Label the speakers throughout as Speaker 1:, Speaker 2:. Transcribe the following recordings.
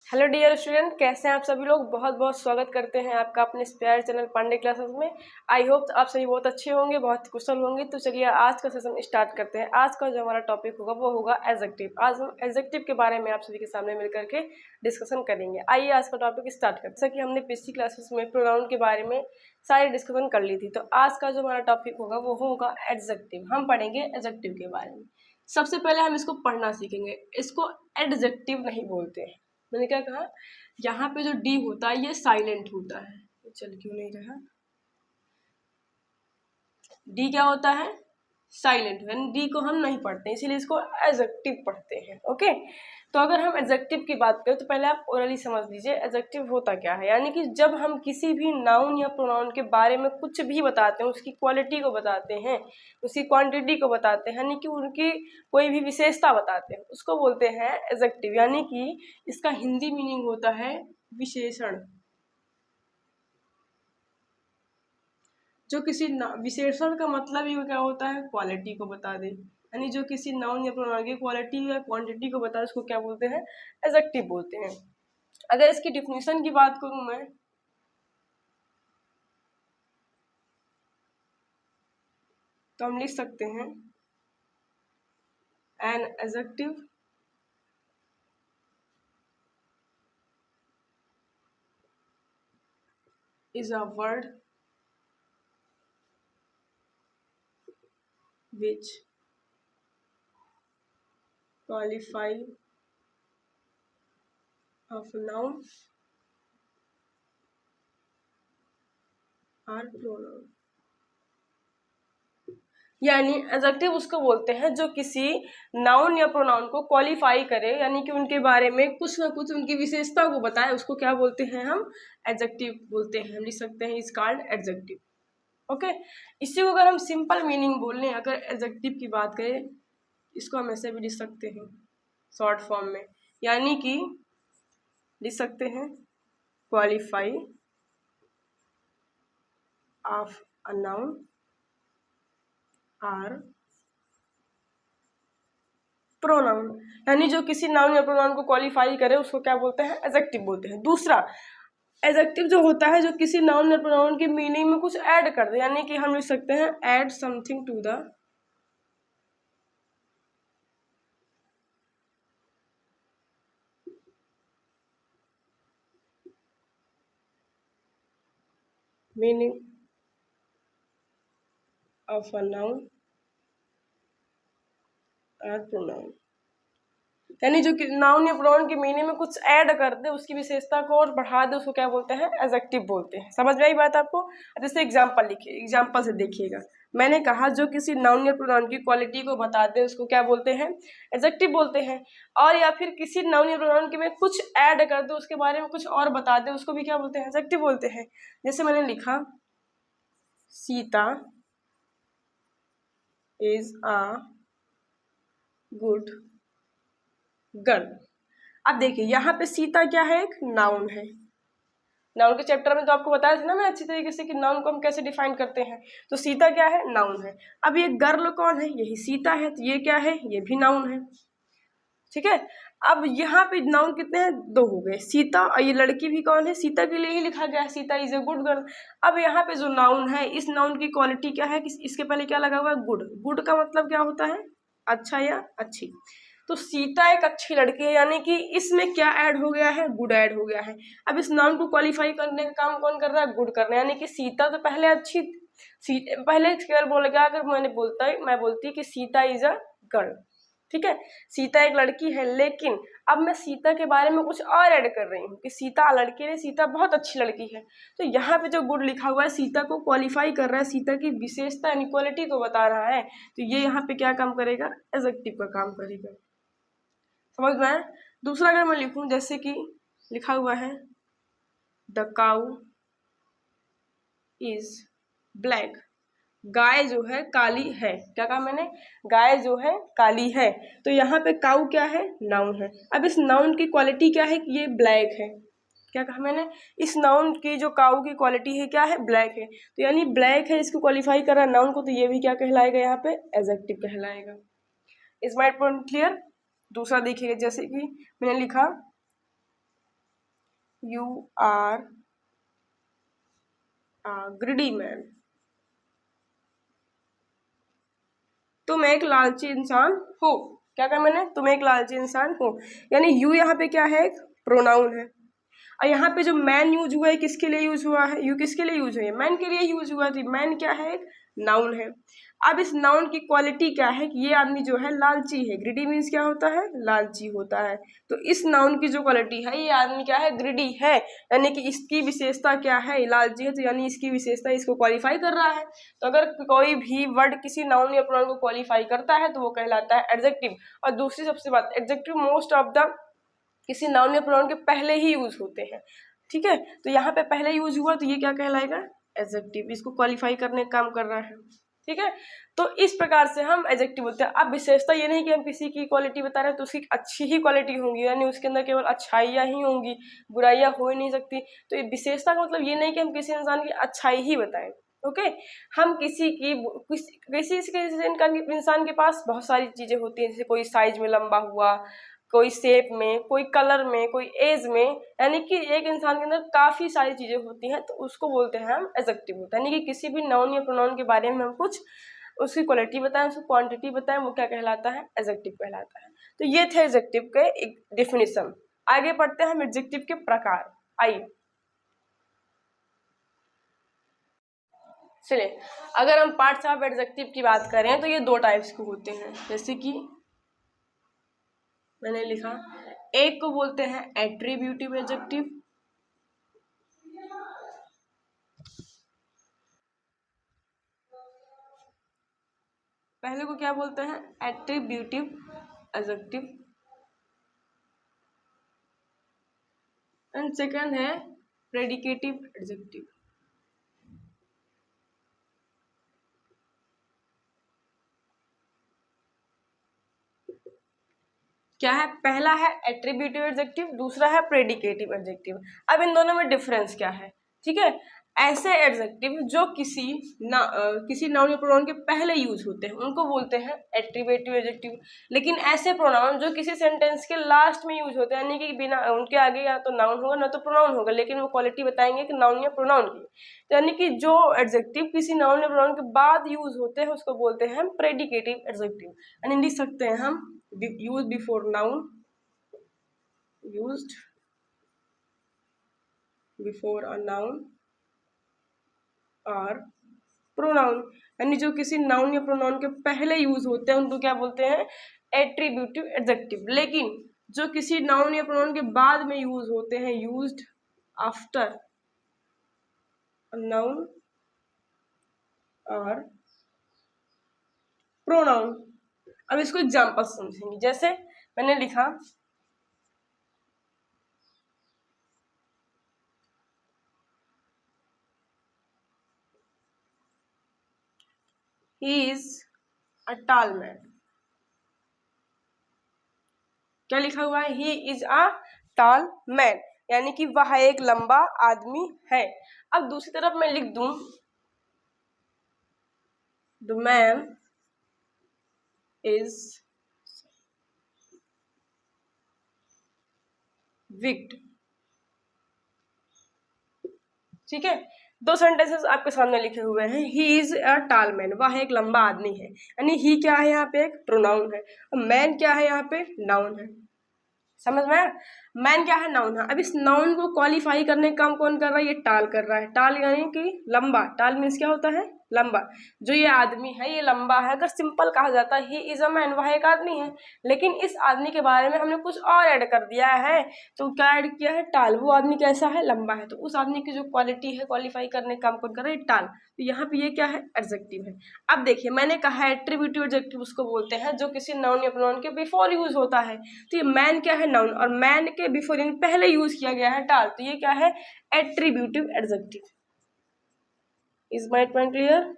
Speaker 1: Hello dear student, कैसे हैं आप सभी लोग। बहुत बहुत स्वागत करते हैं आपका अपने इस प्यारे चैनल पांडे क्लासेस में। आई होप आप सभी बहुत अच्छे होंगे, बहुत कुशल होंगे। तो चलिए आज का सेशन स्टार्ट करते हैं। आज का जो हमारा टॉपिक होगा वो होगा एडजेक्टिव। आज हम एडजेक्टिव के बारे में आप सभी के सामने मिलकर के डिस्कशन करेंगे। आइए आज का टॉपिक स्टार्ट करते हैं। जैसा कि हमने पिछली क्लासेस में प्रोनाउन के बारे में सारी डिस्कशन कर ली थी, तो आज का जो हमारा टॉपिक होगा वो होगा एडजेक्टिव। हम पढ़ेंगे एडजेक्टिव के बारे में। सबसे पहले हम इसको पढ़ना सीखेंगे। इसको एडजेक्टिव नहीं बोलते हैं। मैंने क्या कहा, यहाँ पे जो डी होता है ये साइलेंट होता है। चल क्यों नहीं रहा, डी क्या होता है, साइलेंट। डी को हम नहीं पढ़ते, इसीलिए इसको एडजेक्टिव पढ़ते हैं। ओके, तो अगर हम एडजेक्टिव की बात करें तो पहले आप ओरली समझ लीजिए एडजेक्टिव होता क्या है। यानी कि जब हम किसी भी नाउन या प्रोनाउन के बारे में कुछ भी बताते हैं, उसकी क्वालिटी को बताते हैं, उसकी क्वांटिटी को बताते हैं, यानी कि उनकी कोई भी विशेषता बताते हैं, उसको बोलते हैं एडजेक्टिव। यानी कि इसका हिंदी मीनिंग होता है विशेषण। जो किसी विशेषण का मतलब ही क्या होता है, क्वालिटी को बता दे। यानी जो किसी नाउन या प्रोनाउन की क्वालिटी या क्वांटिटी को बता दे, उसको क्या बोलते हैं, एडजेक्टिव बोलते हैं। अगर इसकी डिफिनीशन की बात करूं मैं, तो हम लिख सकते हैं an adjective is a word which qualify of noun or pronoun। यानी एडजेक्टिव उसको बोलते हैं जो किसी नाउन या प्रोनाउन को क्वालिफाई करे, यानी कि उनके बारे में कुछ ना कुछ उनकी विशेषता को बताए, उसको क्या बोलते हैं, हम एडजेक्टिव बोलते हैं। हम लिख सकते हैं इज कॉल्ड एडजेक्टिव। ओके, इसी को अगर हम सिंपल मीनिंग बोल लें, अगर एडजेक्टिव की बात करें, इसको हम ऐसे भी लिख सकते हैं शॉर्ट फॉर्म में। यानी कि लिख सकते हैं qualify of a noun or pronoun. यानी जो किसी नाउन या प्रोनाउन को क्वालिफाई करे उसको क्या बोलते हैं, एडजेक्टिव बोलते हैं। दूसरा, एडजेक्टिव जो होता है जो किसी नाउन या प्रोनाउन की मीनिंग में कुछ ऐड कर दे, यानी कि हम लिख सकते हैं add something to the meaning of a noun और प्रोनाउन। यानी जो नाउन या प्रोनाउन की मीनिंग में कुछ ऐड कर दे, उसकी विशेषता को और बढ़ा दे, उसको क्या बोलते हैं, एडजेक्टिव बोलते हैं। समझ में आई बात आपको। जैसे एग्जांपल लिखिए, एग्जांपल से देखिएगा। मैंने कहा जो किसी नाउन या प्रोनाउन की क्वालिटी को बता दे उसको क्या बोलते हैं, एडजेक्टिव बोलते हैं। और या फिर किसी नाउन या प्रोनाउन के में कुछ ऐड कर दे, उसके बारे में कुछ और बता दे, उसको भी क्या बोलते हैं, एडजेक्टिव बोलते हैं। जैसे मैंने लिखा Sita is a good girl. अब देखिए यहाँ पे सीता क्या है, एक नाउन है। नाउन के चैप्टर में तो आपको बताया था ना मैं अच्छी तरीके से कि नाउन को हम कैसे डिफाइन करते हैं। तो सीता क्या है, नाउन है। अब ये गर्ल कौन है, यही सीता है, तो ये क्या है, ये भी नाउन है। ठीक है, अब यहाँ पे नाउन कितने हैं, दो हो गए, सीता और ये लड़की भी कौन है, सीता के लिए ही लिखा गया है, Sita is a good girl. अब यहाँ पे जो नाउन है, इस नाउन की क्वालिटी क्या है, इसके पहले क्या लगा हुआ है, गुड। गुड का मतलब क्या होता है, अच्छा या अच्छी। तो सीता एक अच्छी लड़की है, यानी कि इसमें क्या ऐड हो गया है, गुड ऐड हो गया है। अब इस नाउन को क्वालिफाई करने का काम कौन कर रहा है, गुड कर रहा है। यानी कि सीता तो पहले अच्छी, पहले केवल बोल गया, अगर मैं बोलती कि सीता इज अ गर्ल, ठीक है, सीता एक लड़की है, लेकिन अब मैं सीता के बारे में कुछ और ऐड कर रही हूँ कि सीता लड़की है, सीता बहुत अच्छी लड़की है। तो यहाँ पे जो गुड लिखा हुआ है सीता को क्वालिफाई कर रहा है, सीता की विशेषता इक्वालिटी को बता रहा है। तो ये यहाँ पे क्या काम करेगा, एडजेक्टिव का काम करेगा। समझ में आया। दूसरा अगर मैं लिखूं, जैसे कि लिखा हुआ है द काउ इज ब्लैक। गाय जो है काली है। क्या कहा मैंने, गाय जो है काली है। तो यहाँ पे काउ क्या है, नाउन है। अब इस नाउन की क्वालिटी क्या है कि ये ब्लैक है। क्या कहा मैंने, इस नाउन की जो काउ की क्वालिटी है क्या है, ब्लैक है। तो यानी ब्लैक है, इसको क्वालिफाई कर रहा है नाउन को, तो ये भी क्या कहलाएगा, यहाँ पे एडजेक्टिव कहलाएगा। Is my point clear. दूसरा देखिएगा, जैसे कि मैंने लिखा यू आर ग्रीडी मैन, तुम एक लालची इंसान हो। क्या कहा मैंने, तुम एक लालची इंसान हो, यानी यू यहाँ पे क्या है, एक प्रोनाउन है। और यहाँ पे जो मैन यूज हुआ है किसके लिए यूज हुआ है, यू किसके लिए यूज हुई है, मैन के लिए यूज हुआ थी। मैन क्या है, एक नाउन है। अब इस नाउन की क्वालिटी क्या है कि ये आदमी जो है लालची है। ग्रीडी मीन्स क्या होता है, लालची होता है। तो इस नाउन की जो क्वालिटी है, ये आदमी क्या है, ग्रीडी है, यानी कि इसकी विशेषता क्या है, लालची है, तो यानी इसकी विशेषता इसको क्वालिफाई कर रहा है। तो अगर कोई भी वर्ड किसी नाउन या प्रोनाउन को क्वालिफाई करता है तो वो कहलाता है एडजेक्टिव। और दूसरी सबसे बात, एडजेक्टिव मोस्ट ऑफ द किसी नाउन या प्रोनाउन के पहले ही यूज होते हैं, ठीक है। तो यहाँ पे पहले यूज हुआ तो ये क्या कहलाएगा, एडजेक्टिव, इसको क्वालिफाई करने का काम कर रहा है, ठीक है। तो इस प्रकार से हम एडजेक्टिव बोलते हैं। अब विशेषता ये नहीं कि हम किसी की क्वालिटी बता रहे हैं तो उसकी अच्छी ही क्वालिटी होंगी, यानी उसके अंदर केवल अच्छाइयाँ ही होंगी, बुराइयाँ हो ही नहीं सकती। तो ये विशेषता का मतलब ये नहीं कि हम किसी इंसान की अच्छाई ही बताएं, ओके। हम किसी इंसान के पास बहुत सारी चीजें होती हैं, जैसे कोई साइज में लंबा हुआ, कोई शेप में, कोई कलर में, कोई एज में, यानी कि एक इंसान के अंदर काफी सारी चीजें होती हैं, तो उसको बोलते हैं हम एडजेक्टिव होता है। यानी कि किसी भी नाउन या प्रोनाउन के बारे में हम कुछ उसकी क्वालिटी बताएं, उसकी क्वांटिटी बताएं, वो क्या कहलाता है, एडजेक्टिव कहलाता है। तो ये थे एडजेक्टिव के एक डेफिनेशन। आगे पढ़ते हैं हम एडजेक्टिव के प्रकार। आइए चलिए, अगर हम पार्ट्स ऑफ एडजेक्टिव की बात करें तो ये दो टाइप्स के होते हैं। जैसे कि मैंने लिखा, एक को बोलते हैं एट्रीब्यूटिव एडजेक्टिव, पहले को क्या बोलते हैं, एट्रीब्यूटिव एडजेक्टिव, एंड सेकंड है प्रेडिकेटिव एडजेक्टिव। क्या है, पहला है एट्रीब्यूटिव एडजेक्टिव, दूसरा है प्रेडिकेटिव एडजेक्टिव। अब इन दोनों में डिफरेंस क्या है, ठीक है। ऐसे एडजेक्टिव जो किसी नाउन या प्रोनाउन के पहले यूज होते हैं उनको बोलते हैं एट्रीब्यूटिव एडजेक्टिव। लेकिन ऐसे प्रोनाउन जो किसी सेंटेंस के लास्ट में यूज होते हैं, यानी कि बिना उनके आगे या तो नाउन होगा ना तो प्रोनाउन होगा, लेकिन वो क्वालिटी बताएंगे कि नाउन या प्रोनाउन की। यानी कि जो एडजेक्टिव किसी नाउन या प्रोनाउन के बाद यूज होते हैं उसको बोलते हैं हम प्रेडिकेटिव एडजेक्टिव। यानी लिख सकते हैं हम, used before noun, used before a noun और प्रोनाउन, यानी जो किसी नाउन या प्रोनाउन के पहले यूज होते हैं उनको क्या बोलते हैं, एट्रीब्यूटिव एडजेक्टिव। लेकिन जो किसी नाउन या प्रोनाउन के बाद में यूज होते हैं, यूज्ड आफ्टर नाउन और प्रोनाउन। अब इसको एग्जाम्पल समझेंगे। जैसे मैंने लिखा, he is a tall man। क्या लिखा हुआ है, he is a tall man, यानी कि वह एक लंबा आदमी है। अब दूसरी तरफ मैं लिख दूं, the man is wicked, ठीक है। दो सेंटेंसेस आपके सामने लिखे हुए हैं, he is a tall man, वह एक लंबा आदमी है, यानी ही क्या है यहाँ पे, एक प्रोनाउन है, और मैन क्या है यहाँ पे, नाउन है। समझ में आया, मैन क्या है, नाउन है। अब इस नाउन को क्वालिफाई करने का काम कौन कर रहा है, ये टाल कर रहा है। टाल यानी कि लंबा, टाल मीन्स क्या होता है, लंबा। जो ये आदमी है ये लंबा है। अगर सिंपल कहा जाता है ही इज अ मैन, वह एक आदमी है, लेकिन इस आदमी के बारे में हमने कुछ और ऐड कर दिया है। तो क्या ऐड किया है, टाल। वो आदमी कैसा है, लंबा है, तो उस आदमी की जो क्वालिटी है क्वालिफाई करने का काम कौन कर रहा है, टाल। तो यहाँ पे ये क्या है, एडजेक्टिव है। अब देखिए मैंने कहा है एट्रीब्यूटिव एडजेक्टिव उसको बोलते हैं जो किसी नाउन या प्रोनाउन के बिफोर यूज होता है। तो ये मैन क्या है, नाउन, और मैन के बिफोर यानी पहले यूज किया गया है टाल, तो ये क्या है, attributive adjective. Is my point clear?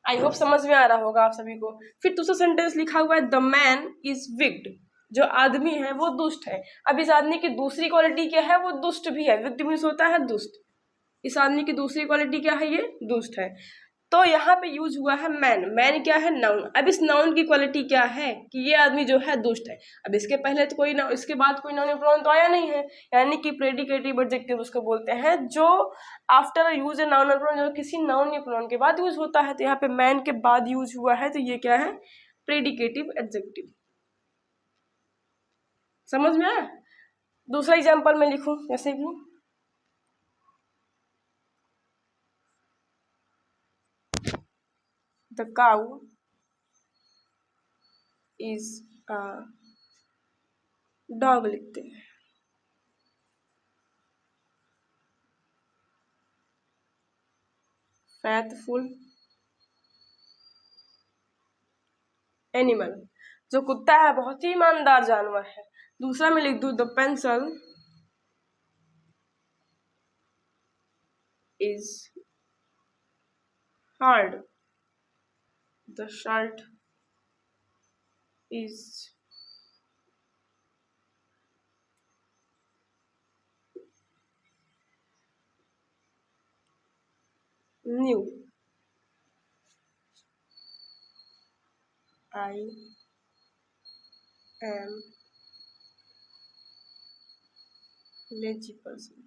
Speaker 1: I hope समझ में आ रहा होगा आप सभी को। फिर दूसरा सेंटेंस लिखा हुआ है, द मैन इज विक्ड, जो आदमी है वो दुष्ट है। अब इस आदमी की दूसरी क्वालिटी क्या है, वो दुष्ट भी है। विक्ड मीन्स होता है दुष्ट। इस आदमी की दूसरी क्वालिटी क्या है, ये दुष्ट है। तो यहाँ पे यूज हुआ है मैन। मैन क्या है? नाउन। अब इस नाउन की क्वालिटी क्या है कि ये आदमी जो है दुष्ट है। अब इसके पहले तो कोई ना, इसके बाद कोई नाउन प्रोनाउन तो आया नहीं है, यानी कि प्रेडिकेटिव एडजेक्टिव उसको बोलते हैं, जो after use a noun pronoun, जो किसी नाउन या प्रोनाउन के बाद यूज होता है। तो यहाँ पे मैन के बाद यूज हुआ है, तो ये क्या है? Predicative adjective. समझ में आया? दूसरा एग्जाम्पल में लिखूं, जैसे कि the cow is a dog लिखते हैं। फैथफुल एनिमल, जो कुत्ता है बहुत ही ईमानदार जानवर है। दूसरा में लिख दूं the pencil is hard, the shirt is new, I am lazy person.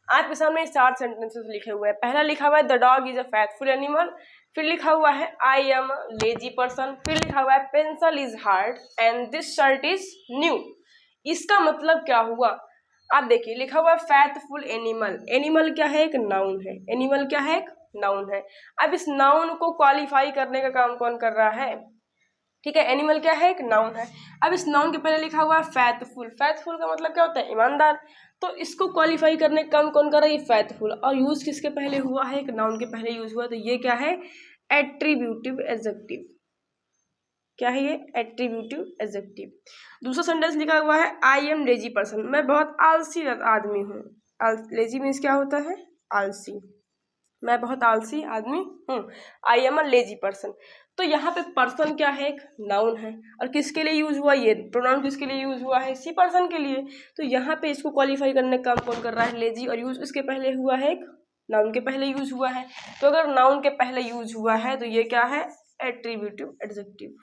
Speaker 1: आपके सामने 4 सेंटेंसेस लिखे हुए हैं। पहला लिखा हुआ है the dog is a faithful animal, फिर लिखा हुआ है आई एम लेजी पर्सन, फिर लिखा हुआ है pencil is hard and this shirt is new. इसका मतलब क्या हुआ? आप देखिए, लिखा हुआ है फैथफुल एनिमल। एनिमल क्या है? एक नाउन है। एनिमल क्या है? एक नाउन है। अब इस नाउन को क्वालिफाई करने का काम कौन कर रहा है? ठीक है, एनिमल क्या है? एक नाउन है। अब इस नाउन के पहले लिखा हुआ है फैथफुल। फैथफुल का मतलब क्या होता है? ईमानदार। तो इसको क्वालिफाई करने का काम कौन कर रहा है? ये फैथफुल। और यूज किसके पहले हुआ है? एक नाउन के पहले यूज हुआ। तो ये क्या है? Attributive adjective. क्या है ये? Attributive adjective. दूसरा सेंटेंस लिखा हुआ है आई एम लेजी पर्सन, मैं बहुत आलसी आदमी हूँ। लेजी मीन्स क्या होता है? आलसी। मैं बहुत आलसी आदमी हूँ। I am a lazy person. तो यहाँ पे पर्सन क्या है? एक नाउन है। और किसके लिए यूज हुआ? ये प्रोनाउन किसके लिए यूज हुआ है? इसी पर्सन के लिए। तो यहाँ पे इसको क्वालिफाई करने का काम कौन कर रहा है? लेजी। और यूज इसके पहले हुआ है? एक नाउन के पहले यूज हुआ है। तो अगर नाउन के पहले यूज हुआ है तो ये क्या है? Attributive adjective.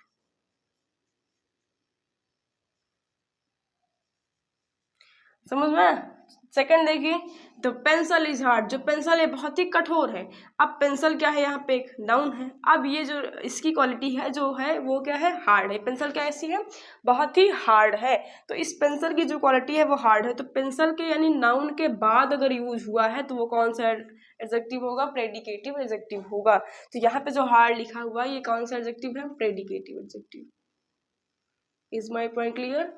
Speaker 1: समझ में? सेकंड देखिए, द पेंसिल इज हार्ड। जो पेंसिल है बहुत ही कठोर है। अब पेंसिल क्या है? यहाँ पे एक नाउन है। अब ये जो इसकी क्वालिटी है जो है वो क्या है? हार्ड है। पेंसिल क्या ऐसी है? बहुत ही हार्ड है। तो इस पेंसिल की जो क्वालिटी है वो हार्ड है। तो पेंसिल के यानी नाउन के बाद अगर यूज हुआ है तो वो कौन सा एडजेक्टिव होगा? प्रेडिकेटिव एडजेक्टिव होगा। तो यहाँ पे जो हार्ड लिखा हुआ है ये कौन सा एडजेक्टिव है? Predicative adjective. Is my point clear?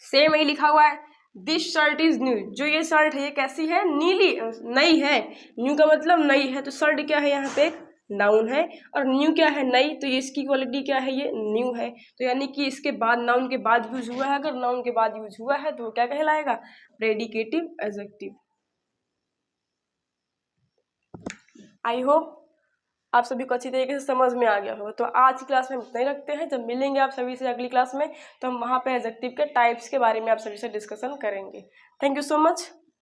Speaker 1: Same यही लिखा हुआ है दिस शर्ट इज न्यू। जो ये शर्ट है ये कैसी है? नीली, नई है। न्यू का मतलब नई है। तो शर्ट क्या है? यहाँ पे एक नाउन है। और न्यू क्या है? नई। तो ये इसकी क्वालिटी क्या है? ये न्यू है। तो यानी कि इसके बाद नाउन के बाद यूज हुआ है। अगर नाउन के बाद यूज हुआ है तो वो क्या कहलाएगा? Predicative adjective. आई होप आप सभी को अच्छी तरीके से समझ में आ गया होगा। तो आज की क्लास में इतना ही रखते हैं। जब मिलेंगे आप सभी से अगली क्लास में तो हम वहाँ पे एडजेक्टिव के टाइप्स के बारे में आप सभी से डिस्कशन करेंगे। Thank you so much.